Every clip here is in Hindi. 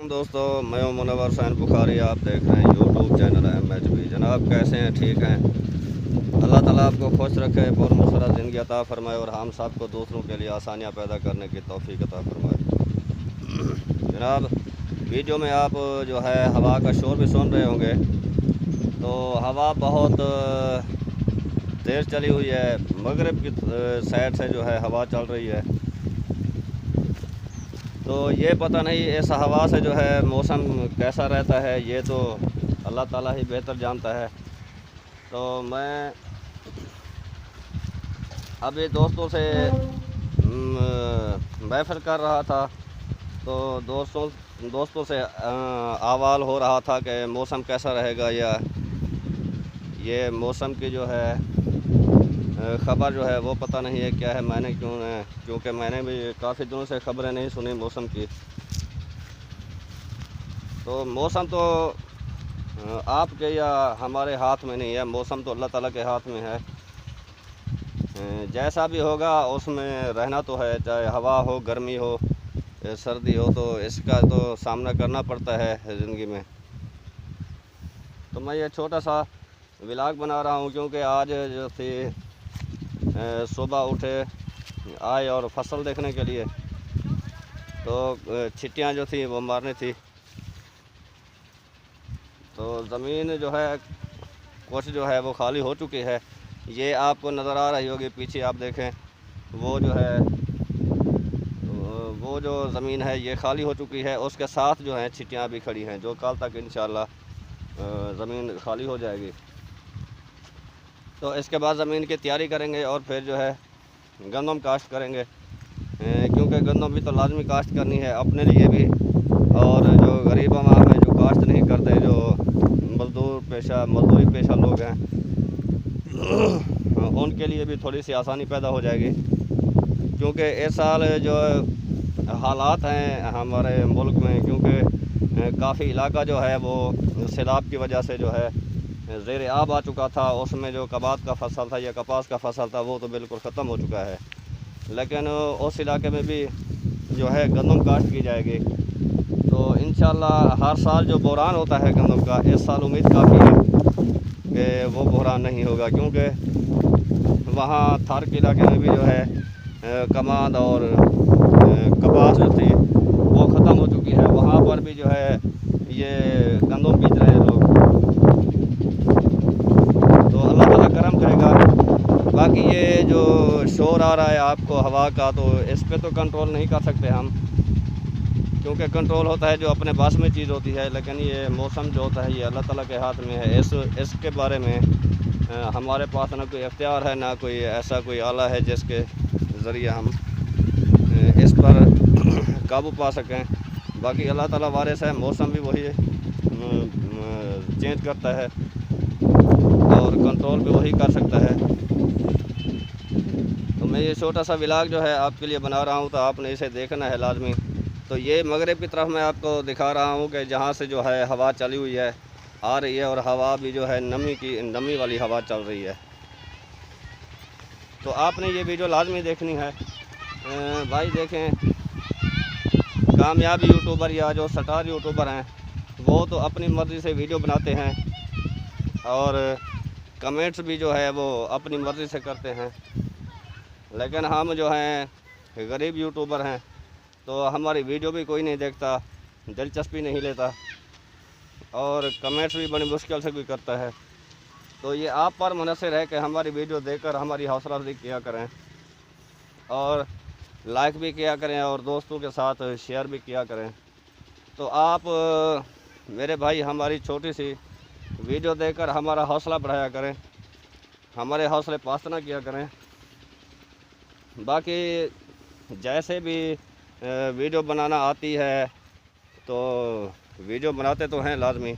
दोस्तों, मैं हूं मुनव्वर हुसैन बुखारी। आप देख रहे हैं यूट्यूब चैनल MHB। जनाब, कैसे हैं? ठीक हैं? अल्लाह ताला आपको खुश रखे, पुरमसरत ज़िंदगी अता फ़रमाए और हम सब को दूसरों के लिए आसानियां पैदा करने की तौफ़ीक अता फ़रमाए। जनाब, वीडियो में आप जो है हवा का शोर भी सुन रहे होंगे। तो हवा बहुत तेज़ चली हुई है। मगरिब की साइड से जो है हवा चल रही है। तो ये पता नहीं इस हवा से जो है मौसम कैसा रहता है, ये तो अल्लाह ताला ही बेहतर जानता है। तो मैं अभी दोस्तों से महफ़िल कर रहा था। तो दोस्तों से अहवाल हो रहा था कि मौसम कैसा रहेगा, या ये मौसम की जो है ख़बर जो है वो पता नहीं है क्या है। क्योंकि मैंने भी काफ़ी दिनों से ख़बरें नहीं सुनी मौसम की। तो मौसम तो आपके या हमारे हाथ में नहीं है, मौसम तो अल्लाह ताला के हाथ में है। जैसा भी होगा उसमें रहना तो है, चाहे हवा हो, गर्मी हो, सर्दी हो, तो इसका तो सामना करना पड़ता है ज़िंदगी में। तो मैं ये छोटा सा व्लॉग बना रहा हूँ क्योंकि आज जो थी सुबह उठे आए और फसल देखने के लिए, तो छिट्टियाँ जो थी वो मारनी थी। तो ज़मीन जो है कुछ जो है वो खाली हो चुकी है। ये आपको नज़र आ रही होगी पीछे, आप देखें वो जो है वो जो ज़मीन है ये खाली हो चुकी है। उसके साथ जो है छिट्टियाँ भी खड़ी हैं, जो कल तक इंशाल्लाह ज़मीन खाली हो जाएगी। तो इसके बाद ज़मीन की तैयारी करेंगे और फिर जो है गंदम काश्त करेंगे, क्योंकि गंदम भी तो लाजमी काश्त करनी है अपने लिए भी, और जो गरीब आवाम है जो काश्त नहीं करते, जो मजदूरी पेशा लोग हैं उनके लिए भी थोड़ी सी आसानी पैदा हो जाएगी। क्योंकि इस साल जो हालात हैं हमारे मुल्क में, क्योंकि काफ़ी इलाका जो है वो सैलाब की वजह से जो है ज़ेर आब आ चुका था। उसमें जो कबात का फसल था या कपास का फसल था वो तो बिल्कुल ख़त्म हो चुका है। लेकिन उस इलाके में भी जो है गंदम काश्त की जाएगी। तो इंशाल्लाह हर साल जो बहरान होता है गंदम का, इस साल उम्मीद काफ़ी है कि वो बहरान नहीं होगा, क्योंकि वहाँ थार के इलाके में भी जो है कमाद और कपास जो थी वो ख़त्म हो चुकी है। वहाँ पर भी जो है ये गंदम बीज रहे हैं लोग। तो अल्लाह ताला करम करेगा। बाकी ये जो शोर आ रहा है आपको हवा का, तो इस पे तो कंट्रोल नहीं कर सकते हम, क्योंकि कंट्रोल होता है जो अपने पास में चीज़ होती है। लेकिन ये मौसम जो होता है ये अल्लाह ताला के हाथ में है। इसके बारे में हमारे पास ना कोई इख्तियार है, ना कोई ऐसा कोई आला है जिसके ज़रिए हम इस पर काबू पा सकें। बाकी अल्लाह ताला वारिस है, मौसम भी वही चेंज करता है और कंट्रोल भी वही कर सकता है। तो मैं ये छोटा सा व्लॉग जो है आपके लिए बना रहा हूँ, तो आपने इसे देखना है लाजमी। तो ये मगरिब की तरफ मैं आपको दिखा रहा हूँ कि जहाँ से जो है हवा चली हुई है आ रही है, और हवा भी जो है नमी वाली हवा चल रही है। तो आपने ये वीडियो लाजमी देखनी है। भाई देखें, कामयाब यूट्यूबर या जो स्टार यूट्यूबर हैं वो तो अपनी मर्ज़ी से वीडियो बनाते हैं और कमेंट्स भी जो है वो अपनी मर्ज़ी से करते हैं। लेकिन हम जो हैं गरीब यूट्यूबर हैं, तो हमारी वीडियो भी कोई नहीं देखता, दिलचस्पी नहीं लेता, और कमेंट्स भी बड़ी मुश्किल से कोई करता है। तो ये आप पर मुनहसर है कि हमारी वीडियो देखकर हमारी हौसला अफजाई किया करें और लाइक भी किया करें और दोस्तों के साथ शेयर भी किया करें। तो आप मेरे भाई हमारी छोटी सी वीडियो देखकर हमारा हौसला बढ़ाया करें, हमारे हौसले पस्त ना किया करें। बाकी जैसे भी वीडियो बनाना आती है तो वीडियो बनाते तो हैं लाजमी,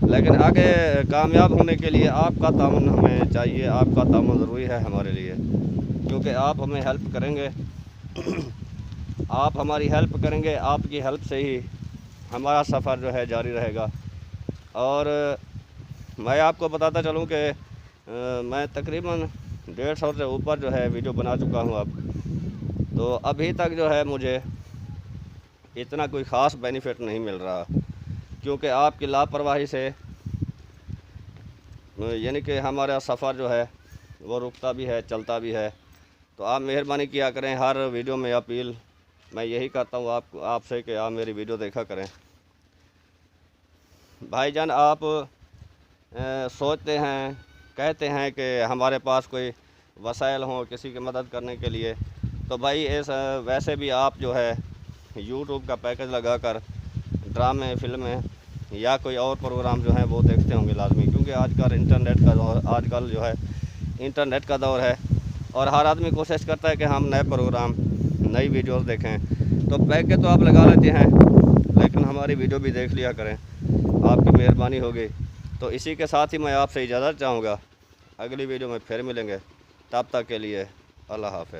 लेकिन आगे कामयाब होने के लिए आपका ताउन हमें चाहिए। आपका ताउन ज़रूरी है हमारे लिए, क्योंकि आप हमें हेल्प करेंगे आप हमारी हेल्प करेंगे, आपकी हेल्प से ही हमारा सफ़र जो है जारी रहेगा। और मैं आपको बताता चलूँ कि मैं तकरीबन 150 से ऊपर जो है वीडियो बना चुका हूँ अब। तो अभी तक जो है मुझे इतना कोई ख़ास बेनिफिट नहीं मिल रहा, क्योंकि आपकी लापरवाही से यानी कि हमारा सफ़र जो है वो रुकता भी है, चलता भी है। तो आप मेहरबानी किया करें, हर वीडियो में अपील मैं यही करता हूँ आपसे कि आप मेरी वीडियो देखा करें। भाईजान, आप सोचते हैं, कहते हैं कि हमारे पास कोई वसाइल हों किसी की मदद करने के लिए, तो भाई वैसे भी आप जो है यूट्यूब का पैकेज लगाकर ड्रामे, फिल्में या कोई और प्रोग्राम जो है वो देखते होंगे लाजमी, क्योंकि आजकल जो है इंटरनेट का दौर है और हर आदमी कोशिश करता है कि हम नए प्रोग्राम, नई वीडियोस देखें। तो पैकेज तो आप लगा लेते हैं, लेकिन हमारी वीडियो भी देख लिया करें, आपकी मेहरबानी होगी। तो इसी के साथ ही मैं आपसे इजाज़त चाहूँगा, अगली वीडियो में फिर मिलेंगे, तब तक के लिए अल्लाह हाफ़िज़।